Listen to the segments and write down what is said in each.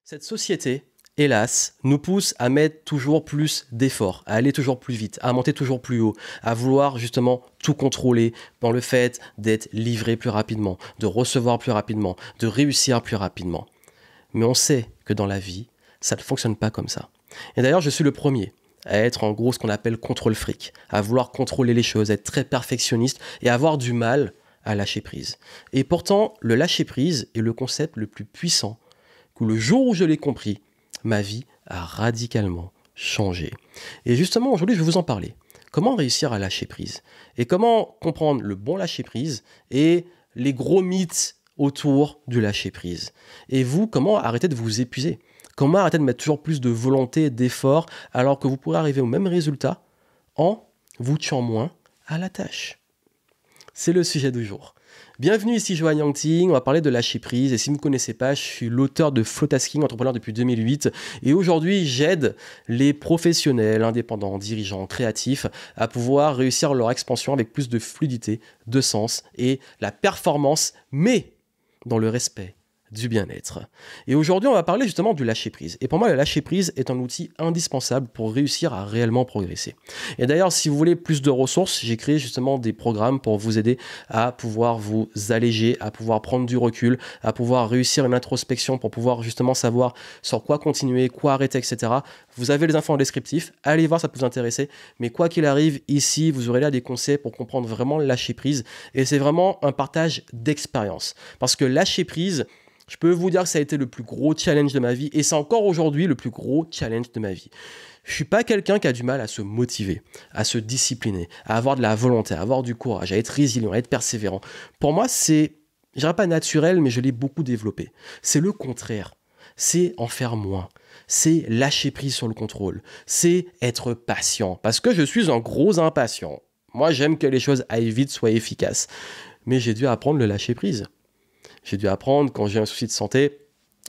Cette société, hélas, nous pousse à mettre toujours plus d'efforts, à aller toujours plus vite, à monter toujours plus haut, à vouloir justement tout contrôler dans le fait d'être livré plus rapidement, de recevoir plus rapidement, de réussir plus rapidement. Mais on sait que dans la vie, ça ne fonctionne pas comme ça. Et d'ailleurs, je suis le premier à être en gros ce qu'on appelle contrôle fric, à vouloir contrôler les choses, être très perfectionniste et avoir du mal à lâcher prise. Et pourtant, le lâcher prise est le concept le plus puissant que le jour où je l'ai compris, ma vie a radicalement changé. Et justement, aujourd'hui, je vais vous en parler. Comment réussir à lâcher prise? Et comment comprendre le bon lâcher prise et les gros mythes autour du lâcher prise? Et vous, comment arrêter de vous épuiser? Comment arrêter de mettre toujours plus de volonté et d'effort alors que vous pourrez arriver au même résultat en vous tuant moins à la tâche? C'est le sujet du jour. Bienvenue ici Johan Yangting, on va parler de lâcher prise et si vous ne me connaissez pas, je suis l'auteur de Flow Tasking, entrepreneur depuis 2008 et aujourd'hui j'aide les professionnels, indépendants, dirigeants, créatifs à pouvoir réussir leur expansion avec plus de fluidité, de sens et la performance, mais dans le respect du bien-être. Et aujourd'hui, on va parler justement du lâcher-prise. Et pour moi, le lâcher-prise est un outil indispensable pour réussir à réellement progresser. Et d'ailleurs, si vous voulez plus de ressources, j'ai créé justement des programmes pour vous aider à pouvoir vous alléger, à pouvoir prendre du recul, à pouvoir réussir une introspection pour pouvoir justement savoir sur quoi continuer, quoi arrêter, etc. Vous avez les infos en descriptif, allez voir, ça peut vous intéresser. Mais quoi qu'il arrive, ici, vous aurez là des conseils pour comprendre vraiment le lâcher-prise. Et c'est vraiment un partage d'expérience. Parce que lâcher-prise, je peux vous dire que ça a été le plus gros challenge de ma vie et c'est encore aujourd'hui le plus gros challenge de ma vie. Je ne suis pas quelqu'un qui a du mal à se motiver, à se discipliner, à avoir de la volonté, à avoir du courage, à être résilient, à être persévérant. Pour moi, c'est, je dirais pas naturel, mais je l'ai beaucoup développé. C'est le contraire. C'est en faire moins. C'est lâcher prise sur le contrôle. C'est être patient. Parce que je suis un gros impatient. Moi, j'aime que les choses aillent vite, soient efficaces. Mais j'ai dû apprendre le lâcher prise. J'ai dû apprendre, quand j'ai un souci de santé,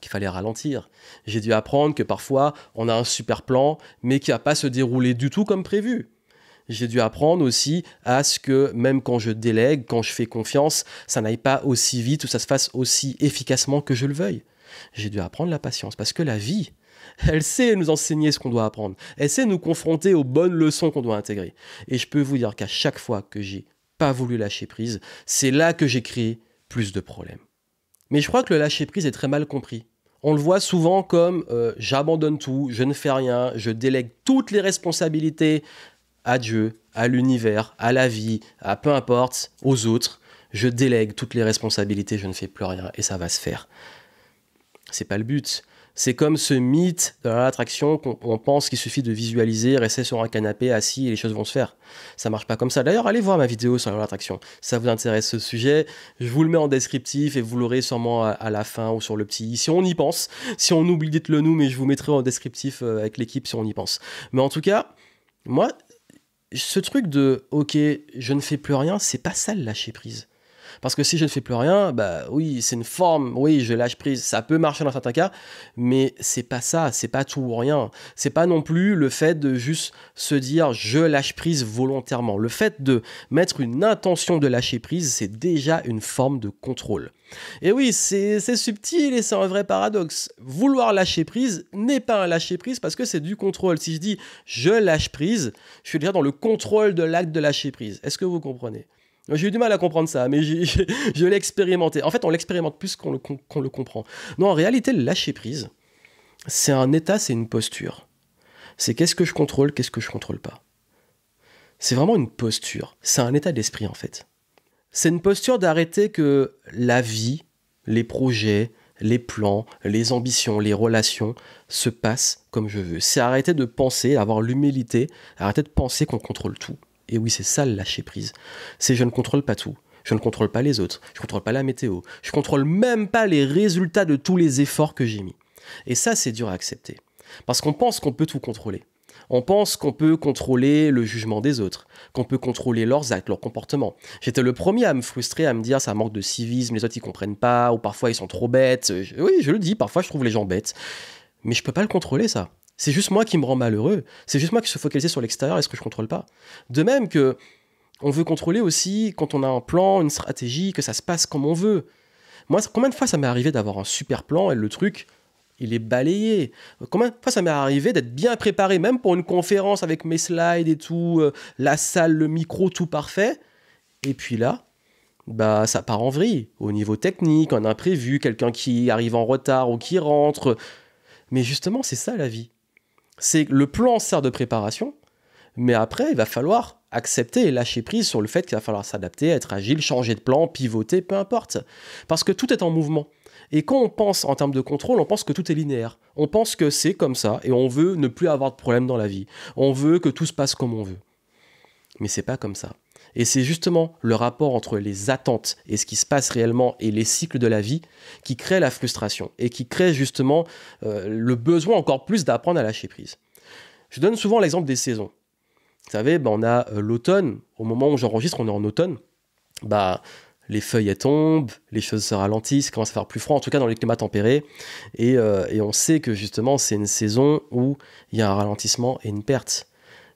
qu'il fallait ralentir. J'ai dû apprendre que parfois, on a un super plan, mais qui ne va pas se dérouler du tout comme prévu. J'ai dû apprendre aussi à ce que, même quand je délègue, quand je fais confiance, ça n'aille pas aussi vite ou ça se fasse aussi efficacement que je le veuille. J'ai dû apprendre la patience, parce que la vie, elle sait nous enseigner ce qu'on doit apprendre. Elle sait nous confronter aux bonnes leçons qu'on doit intégrer. Et je peux vous dire qu'à chaque fois que j'ai pas voulu lâcher prise, c'est là que j'ai créé plus de problèmes. Mais je crois que le lâcher-prise est très mal compris. On le voit souvent comme j'abandonne tout, je ne fais rien, je délègue toutes les responsabilités à Dieu, à l'univers, à la vie, à peu importe, aux autres. Je délègue toutes les responsabilités, je ne fais plus rien et ça va se faire. C'est pas le but. C'est comme ce mythe de l'attraction qu'on pense qu'il suffit de visualiser, rester sur un canapé assis et les choses vont se faire. Ça marche pas comme ça. D'ailleurs, allez voir ma vidéo sur l'attraction. Si ça vous intéresse ce sujet, je vous le mets en descriptif et vous l'aurez sûrement à la fin ou sur le petit. Si on y pense, si on oublie, dites-le nous, mais je vous mettrai en descriptif avec l'équipe si on y pense. Mais en tout cas, moi, ce truc de « ok, je ne fais plus rien », c'est pas ça le lâcher prise. Parce que si je ne fais plus rien, bah oui, c'est une forme, oui, je lâche prise, ça peut marcher dans certains cas, mais c'est pas ça, c'est pas tout ou rien. C'est pas non plus le fait de juste se dire je lâche prise volontairement. Le fait de mettre une intention de lâcher prise, c'est déjà une forme de contrôle. Et oui, c'est subtil et c'est un vrai paradoxe. Vouloir lâcher prise n'est pas un lâcher prise parce que c'est du contrôle. Si je dis je lâche prise, je suis déjà dans le contrôle de l'acte de lâcher prise. Est-ce que vous comprenez ? J'ai eu du mal à comprendre ça, mais je l'ai expérimenté. En fait, on l'expérimente plus qu'on le comprend. Non, en réalité, le lâcher-prise, c'est un état, c'est une posture. C'est qu'est-ce que je contrôle, qu'est-ce que je contrôle pas. C'est vraiment une posture. C'est un état d'esprit, en fait. C'est une posture d'arrêter que la vie, les projets, les plans, les ambitions, les relations se passent comme je veux. C'est arrêter de penser, avoir l'humilité, arrêter de penser qu'on contrôle tout. Et oui, c'est ça le lâcher prise. C'est je ne contrôle pas tout. Je ne contrôle pas les autres. Je ne contrôle pas la météo. Je ne contrôle même pas les résultats de tous les efforts que j'ai mis. Et ça, c'est dur à accepter. Parce qu'on pense qu'on peut tout contrôler. On pense qu'on peut contrôler le jugement des autres, qu'on peut contrôler leurs actes, leurs comportements. J'étais le premier à me frustrer, à me dire ça manque de civisme, les autres ils comprennent pas, ou parfois ils sont trop bêtes. Oui, je le dis, parfois je trouve les gens bêtes. Mais je peux pas le contrôler, ça. C'est juste moi qui me rend malheureux. C'est juste moi qui se focalise sur l'extérieur et ce que je contrôle pas. De même que on veut contrôler aussi quand on a un plan, une stratégie, que ça se passe comme on veut. Moi, combien de fois ça m'est arrivé d'avoir un super plan et le truc il est balayé. Combien de fois ça m'est arrivé d'être bien préparé, même pour une conférence avec mes slides et tout, la salle, le micro, tout parfait. Et puis là, bah, ça part en vrille. Au niveau technique, un imprévu, quelqu'un qui arrive en retard ou qui rentre. Mais justement, c'est ça la vie. C'est que le plan sert de préparation, mais après, il va falloir accepter et lâcher prise sur le fait qu'il va falloir s'adapter, être agile, changer de plan, pivoter, peu importe. Parce que tout est en mouvement. Et quand on pense en termes de contrôle, on pense que tout est linéaire. On pense que c'est comme ça et on veut ne plus avoir de problème dans la vie. On veut que tout se passe comme on veut. Mais c'est pas comme ça. Et c'est justement le rapport entre les attentes et ce qui se passe réellement et les cycles de la vie qui crée la frustration et qui crée justement le besoin encore plus d'apprendre à lâcher prise. Je donne souvent l'exemple des saisons. Vous savez, on a l'automne, au moment où j'enregistre, on est en automne, les feuilles elles tombent, les choses se ralentissent, il commence à faire plus froid, en tout cas dans les climats tempérés, et on sait que justement c'est une saison où il y a un ralentissement et une perte.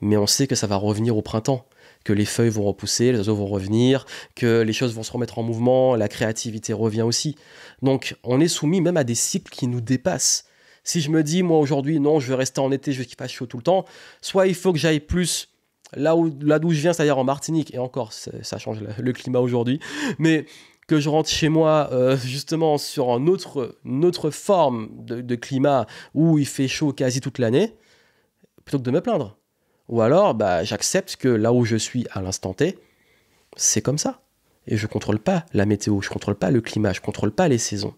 Mais on sait que ça va revenir au printemps, que les feuilles vont repousser, les oiseaux vont revenir, que les choses vont se remettre en mouvement, la créativité revient aussi. Donc on est soumis même à des cycles qui nous dépassent. Si je me dis, moi aujourd'hui, non, je veux rester en été, je veux qu'il fasse chaud tout le temps, soit il faut que j'aille plus là d'où je viens, c'est-à-dire en Martinique, et encore, ça change le climat aujourd'hui, mais que je rentre chez moi justement sur une autre forme de climat où il fait chaud quasi toute l'année, plutôt que de me plaindre. Ou alors, j'accepte que là où je suis à l'instant T, c'est comme ça. Et je ne contrôle pas la météo, je ne contrôle pas le climat, je ne contrôle pas les saisons.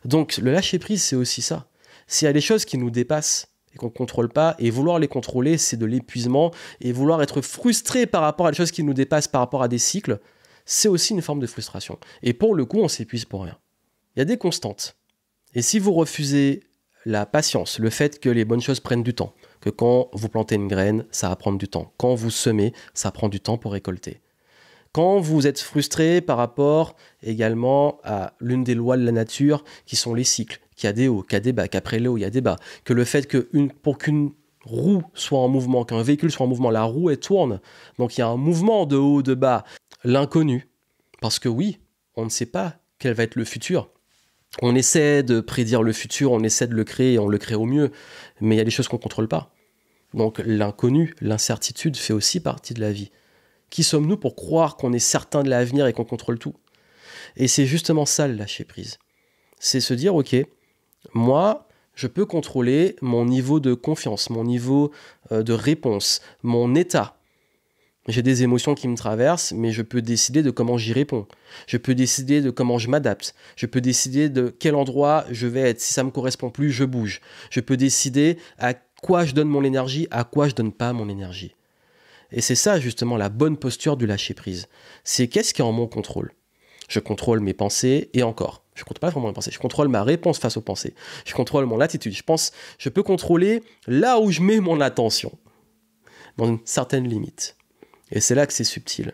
Donc le lâcher-prise, c'est aussi ça. S'il y a des choses qui nous dépassent et qu'on ne contrôle pas, et vouloir les contrôler, c'est de l'épuisement, et vouloir être frustré par rapport à des choses qui nous dépassent, par rapport à des cycles, c'est aussi une forme de frustration. Et pour le coup, on s'épuise pour rien. Il y a des constantes. Et si vous refusez la patience, le fait que les bonnes choses prennent du temps, que quand vous plantez une graine, ça va prendre du temps. Quand vous semez, ça prend du temps pour récolter. Quand vous êtes frustré par rapport également à l'une des lois de la nature qui sont les cycles, qu'il y a des hauts, qu'il y a des bas, qu'après les hauts, il y a des bas, que le fait que pour qu'une roue soit en mouvement, qu'un véhicule soit en mouvement, la roue elle tourne, donc il y a un mouvement de haut, de bas, l'inconnu. Parce que oui, on ne sait pas quel va être le futur. On essaie de prédire le futur, on essaie de le créer, on le crée au mieux, mais il y a des choses qu'on ne contrôle pas. Donc l'inconnu, l'incertitude fait aussi partie de la vie. Qui sommes-nous pour croire qu'on est certain de l'avenir et qu'on contrôle tout ? Et c'est justement ça le lâcher prise. C'est se dire, ok, moi, je peux contrôler mon niveau de confiance, mon niveau de réponse, mon état. J'ai des émotions qui me traversent, mais je peux décider de comment j'y réponds. Je peux décider de comment je m'adapte. Je peux décider de quel endroit je vais être. Si ça ne me correspond plus, je bouge. Je peux décider à quoi je donne mon énergie, à quoi je donne pas mon énergie. Et c'est ça justement la bonne posture du lâcher-prise. C'est qu'est-ce qui est en mon contrôle ? Je contrôle mes pensées et encore. Je ne contrôle pas vraiment mes pensées. Je contrôle ma réponse face aux pensées. Je contrôle mon attitude. Je peux contrôler là où je mets mon attention, dans une certaine limite. Et c'est là que c'est subtil.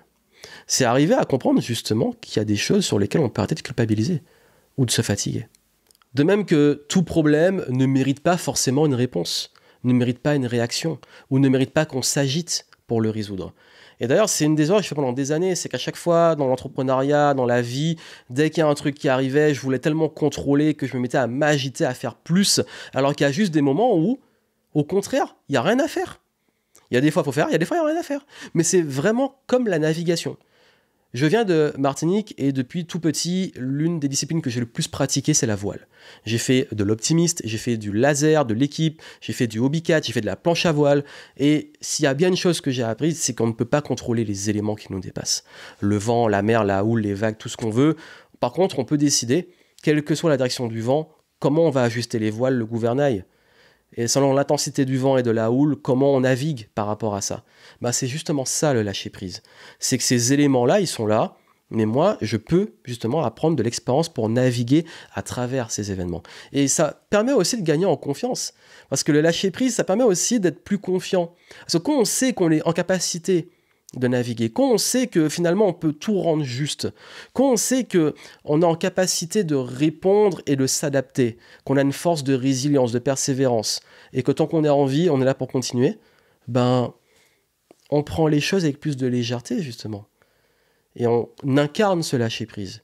C'est arriver à comprendre justement qu'il y a des choses sur lesquelles on peut arrêter de culpabiliser ou de se fatiguer. De même que tout problème ne mérite pas forcément une réponse, ne mérite pas une réaction, ou ne mérite pas qu'on s'agite pour le résoudre. Et d'ailleurs, c'est une des erreurs que je fais pendant des années, c'est qu'à chaque fois, dans l'entrepreneuriat, dans la vie, dès qu'il y a un truc qui arrivait, je voulais tellement contrôler que je me mettais à m'agiter, à faire plus, alors qu'il y a juste des moments où, au contraire, il n'y a rien à faire. Il y a des fois, il faut faire, il y a des fois, il n'y a rien à faire. Mais c'est vraiment comme la navigation. Je viens de Martinique et depuis tout petit, l'une des disciplines que j'ai le plus pratiquée, c'est la voile. J'ai fait de l'optimiste, j'ai fait du laser, de l'équipe, j'ai fait du hobbycat, j'ai fait de la planche à voile. Et s'il y a bien une chose que j'ai apprise, c'est qu'on ne peut pas contrôler les éléments qui nous dépassent. Le vent, la mer, la houle, les vagues, tout ce qu'on veut. Par contre, on peut décider, quelle que soit la direction du vent, comment on va ajuster les voiles, le gouvernail. Et selon l'intensité du vent et de la houle, comment on navigue par rapport à ça. C'est justement ça le lâcher-prise. C'est que ces éléments-là, ils sont là, mais moi, je peux justement apprendre de l'expérience pour naviguer à travers ces événements. Et ça permet aussi de gagner en confiance. Parce que le lâcher-prise, ça permet aussi d'être plus confiant. Parce que quand on sait qu'on est en capacité de naviguer, quand on sait que finalement on peut tout rendre juste, quand on sait qu'on est en capacité de répondre et de s'adapter, qu'on a une force de résilience, de persévérance, et que tant qu'on est en vie, on est là pour continuer, on prend les choses avec plus de légèreté justement. Et on incarne ce lâcher-prise.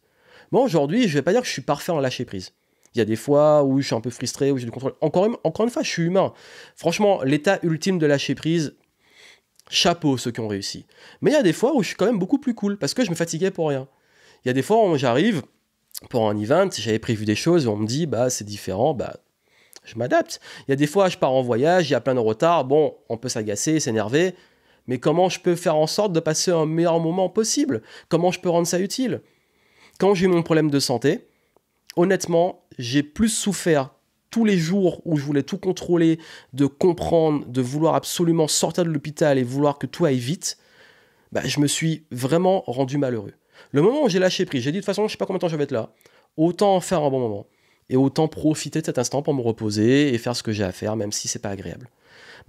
Moi aujourd'hui, je ne vais pas dire que je suis parfait en lâcher-prise. Il y a des fois où je suis un peu frustré, où j'ai du contrôle. Encore une fois, je suis humain. Franchement, l'état ultime de lâcher prise, chapeau ceux qui ont réussi. Mais il y a des fois où je suis quand même beaucoup plus cool, parce que je me fatiguais pour rien. Il y a des fois où j'arrive pour un event, j'avais prévu des choses, et on me dit, bah c'est différent, bah je m'adapte. Il y a des fois, je pars en voyage, il y a plein de retard, bon, on peut s'agacer, s'énerver, mais comment je peux faire en sorte de passer un meilleur moment possible? Comment je peux rendre ça utile? Quand j'ai eu mon problème de santé, honnêtement, j'ai plus souffert tous les jours où je voulais tout contrôler, de comprendre, de vouloir absolument sortir de l'hôpital et vouloir que tout aille vite, bah, je me suis vraiment rendu malheureux. Le moment où j'ai lâché prise, j'ai dit de toute façon, je sais pas combien de temps je vais être là, autant en faire un bon moment. Et autant profiter de cet instant pour me reposer et faire ce que j'ai à faire, même si c'est pas agréable.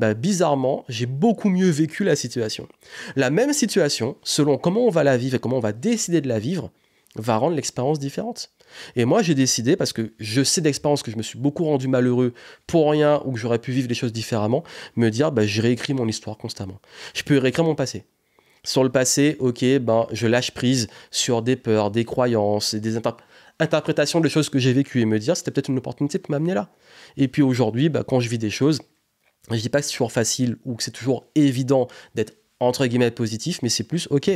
Bah, bizarrement, j'ai beaucoup mieux vécu la situation. La même situation, selon comment on va la vivre et comment on va décider de la vivre, va rendre l'expérience différente. Et moi, j'ai décidé, parce que je sais d'expérience que je me suis beaucoup rendu malheureux pour rien ou que j'aurais pu vivre les choses différemment, me dire, bah, je réécris mon histoire constamment. Je peux réécrire mon passé. Sur le passé, ok, ben, je lâche prise sur des peurs, des croyances et des interprétations des choses que j'ai vécues et me dire, c'était peut-être une opportunité pour m'amener là. Et puis aujourd'hui, bah, quand je vis des choses, je dis pas que c'est toujours facile ou que c'est toujours évident d'être entre guillemets positif, mais c'est plus ok.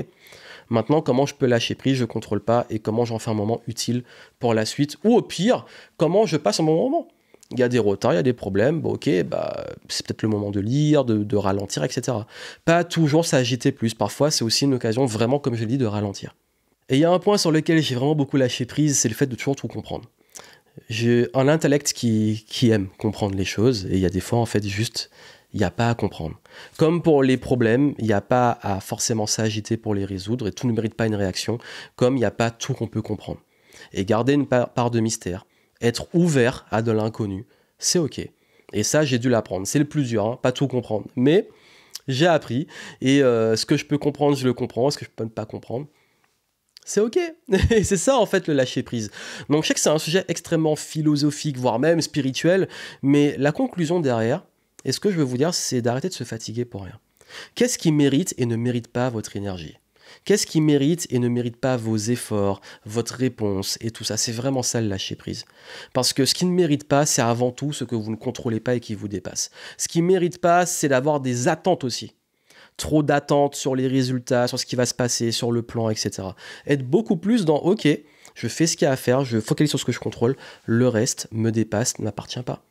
Maintenant, comment je peux lâcher prise, je contrôle pas, et comment j'en fais un moment utile pour la suite, ou au pire, comment je passe un bon moment. Il y a des retards, il y a des problèmes, bon, ok, bah, c'est peut-être le moment de lire, de ralentir, etc. Pas toujours s'agiter plus, parfois c'est aussi une occasion vraiment, comme je l'ai dit, de ralentir. Et il y a un point sur lequel j'ai vraiment beaucoup lâché prise, c'est le fait de toujours tout comprendre. J'ai un intellect qui aime comprendre les choses, et il y a des fois, en fait, juste, il n'y a pas à comprendre. Comme pour les problèmes, il n'y a pas à forcément s'agiter pour les résoudre, et tout ne mérite pas une réaction, comme il n'y a pas tout qu'on peut comprendre. Et garder une part de mystère, être ouvert à de l'inconnu, c'est ok. Et ça, j'ai dû l'apprendre. C'est le plus dur, hein, pas tout comprendre. Mais j'ai appris, et ce que je peux comprendre, je le comprends, ce que je peux pas comprendre, c'est ok. Et c'est ça, en fait, le lâcher-prise. Donc, je sais que c'est un sujet extrêmement philosophique, voire même spirituel, mais la conclusion derrière, et ce que je veux vous dire, c'est d'arrêter de se fatiguer pour rien. Qu'est-ce qui mérite et ne mérite pas votre énergie? Qu'est-ce qui mérite et ne mérite pas vos efforts, votre réponse et tout ça? C'est vraiment ça le lâcher-prise. Parce que ce qui ne mérite pas, c'est avant tout ce que vous ne contrôlez pas et qui vous dépasse. Ce qui ne mérite pas, c'est d'avoir des attentes aussi. Trop d'attentes sur les résultats, sur ce qui va se passer, sur le plan, etc. Être beaucoup plus dans « Ok, je fais ce qu'il y a à faire, je focalise sur ce que je contrôle, le reste me dépasse, ne m'appartient pas. »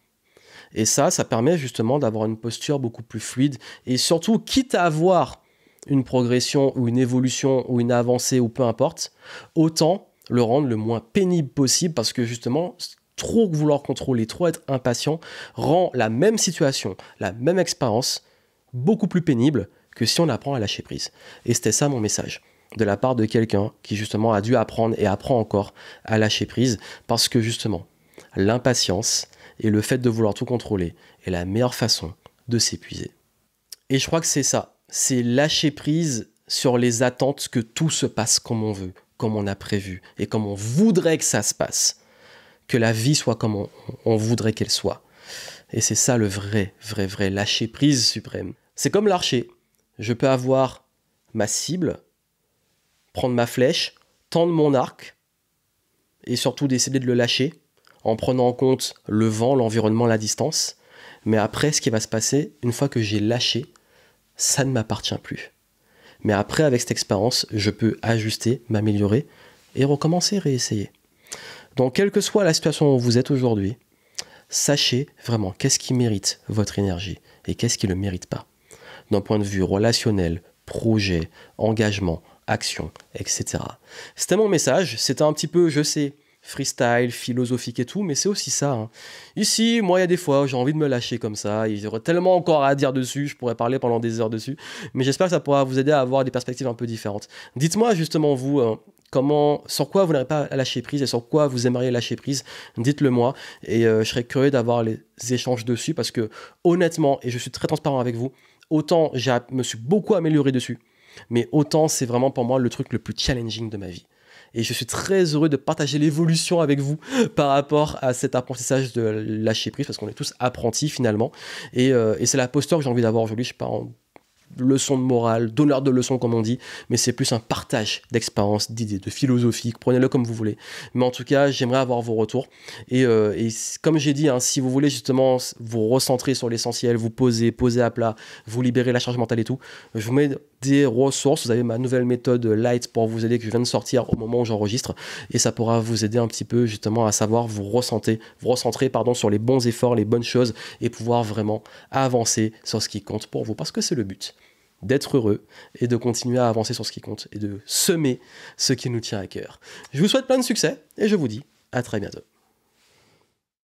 Et ça permet justement d'avoir une posture beaucoup plus fluide et surtout, quitte à avoir une progression ou une évolution ou une avancée ou peu importe, autant le rendre le moins pénible possible parce que justement, trop vouloir contrôler, trop être impatient rend la même situation, la même expérience beaucoup plus pénible que si on apprend à lâcher prise. Et c'était ça mon message, de la part de quelqu'un qui justement a dû apprendre et apprend encore à lâcher prise, parce que justement, l'impatience et le fait de vouloir tout contrôler est la meilleure façon de s'épuiser. Et je crois que c'est ça, c'est lâcher prise sur les attentes que tout se passe comme on veut, comme on a prévu, et comme on voudrait que ça se passe, que la vie soit comme on voudrait qu'elle soit. Et c'est ça le vrai lâcher prise suprême. C'est comme l'archer. Je peux avoir ma cible, prendre ma flèche, tendre mon arc, et surtout décider de le lâcher, en prenant en compte le vent, l'environnement, la distance. Mais après, ce qui va se passer, une fois que j'ai lâché, ça ne m'appartient plus. Mais après, avec cette expérience, je peux ajuster, m'améliorer, et recommencer, réessayer. Donc, quelle que soit la situation où vous êtes aujourd'hui, sachez vraiment qu'est-ce qui mérite votre énergie et qu'est-ce qui ne le mérite pas. D'un point de vue relationnel, projet, engagement, action, etc. C'était mon message, c'était un petit peu, je sais, freestyle, philosophique et tout, mais c'est aussi ça. Hein. Ici, moi, il y a des fois où j'ai envie de me lâcher comme ça, il y aurait tellement encore à dire dessus, je pourrais parler pendant des heures dessus, mais j'espère que ça pourra vous aider à avoir des perspectives un peu différentes. Dites-moi justement, vous, sur quoi vous n'arrivez pas à lâcher prise et sur quoi vous aimeriez lâcher prise, dites-le moi, et je serais curieux d'avoir les échanges dessus, parce que honnêtement, et je suis très transparent avec vous, autant je me suis beaucoup amélioré dessus, mais autant c'est vraiment pour moi le truc le plus challenging de ma vie. Et je suis très heureux de partager l'évolution avec vous par rapport à cet apprentissage de lâcher prise, parce qu'on est tous apprentis finalement. Et c'est la posture que j'ai envie d'avoir aujourd'hui. Je sais pas, leçon de morale, donneur de leçons comme on dit, mais c'est plus un partage d'expériences, d'idées, de philosophie, prenez-le comme vous voulez. Mais en tout cas, j'aimerais avoir vos retours. Et comme j'ai dit, hein, si vous voulez justement vous recentrer sur l'essentiel, vous poser à plat, vous libérer la charge mentale et tout, je vous mets des ressources. Vous avez ma nouvelle méthode Light pour vous aider que je viens de sortir au moment où j'enregistre, et ça pourra vous aider un petit peu justement à savoir vous recentrer sur les bons efforts, les bonnes choses, et pouvoir vraiment avancer sur ce qui compte pour vous, parce que c'est le but, d'être heureux et de continuer à avancer sur ce qui compte et de semer ce qui nous tient à cœur. Je vous souhaite plein de succès et je vous dis à très bientôt.